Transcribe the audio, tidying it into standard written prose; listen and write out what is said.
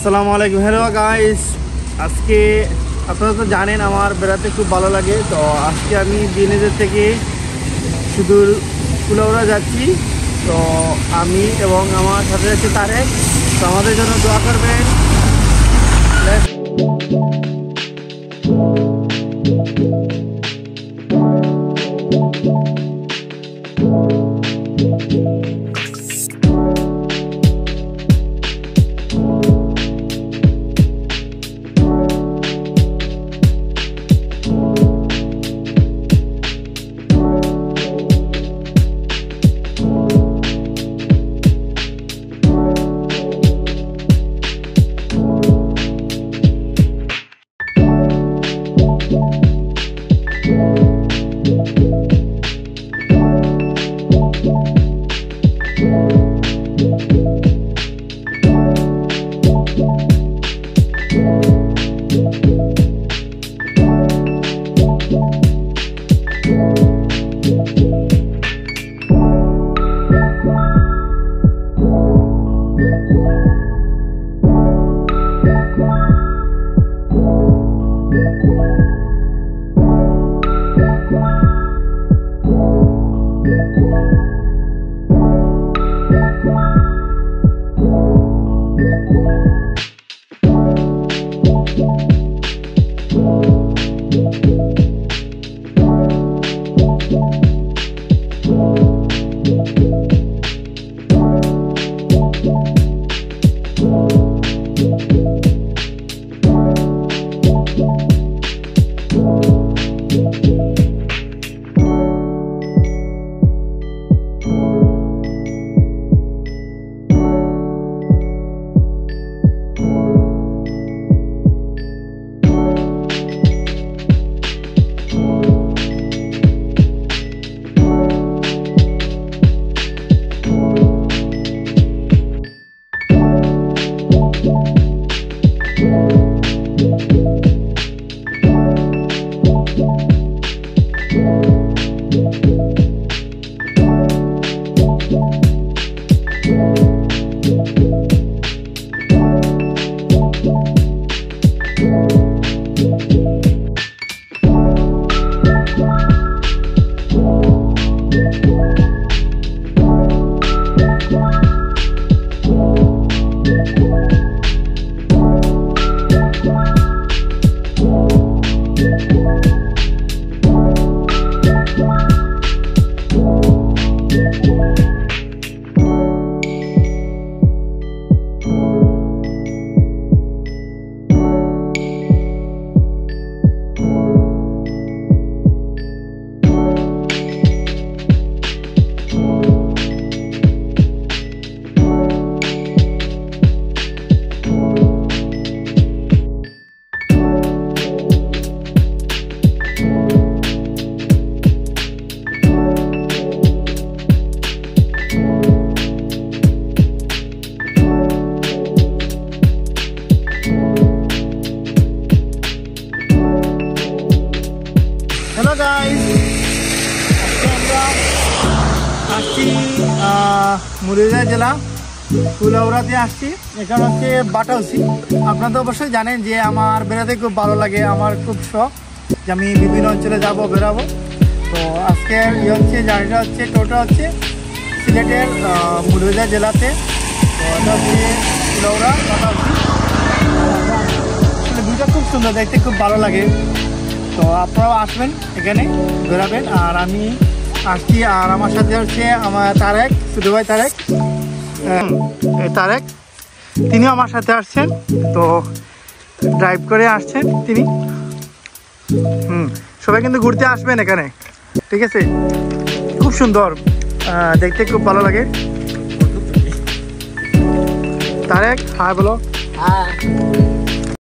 আসসালামু আলাইকুম। Hello guys, আজকে আপনারা তো জানেন আমার বেড়াতে খুব ভালো লাগে। তো আজকে আমি বিনেজের থেকে সুদূর কুলাউড়া যাচ্ছি। তো আমি এবং আমার সাথে আছে তারেক। তো আমাদের জন্য দোয়া করবেন। হ্যালো গাইস, আমরা আসছি মুড়িয়া জেলা কুলাউড়াতে আসছি। এখানে হচ্ছে বাটাউসি। আপনারা তো অবশ্যই জানেন যে আমার বেড়াতে খুব ভালো লাগে, আমার খুব শখ যে আমি বিভিন্ন অঞ্চলে যাব, বেরাবো। তো আজকে হচ্ছে জার্নিটা হচ্ছে টোটা হচ্ছে সিলেটের মুড়িয়া জেলাতে। তো এটা হচ্ছে কুলাউড়া বাটাউসি। ভিউটা খুব সুন্দর, দেখতে খুব ভালো লাগে। তো আপনারাও আসবেন, এখানে বেরাবেন। আর আমি আসছি, আর আমার সাথে হচ্ছে আমার তারেক, শুধু ভাই তারেক, তারেক তিনিও আমার সাথে আসছেন। তো ড্রাইভ করে আসছেন তিনি। সবাই কিন্তু ঘুরতে আসবেন এখানে, ঠিক আছে? খুব সুন্দর, দেখতে খুব ভালো লাগে। তারেক হাই বলো।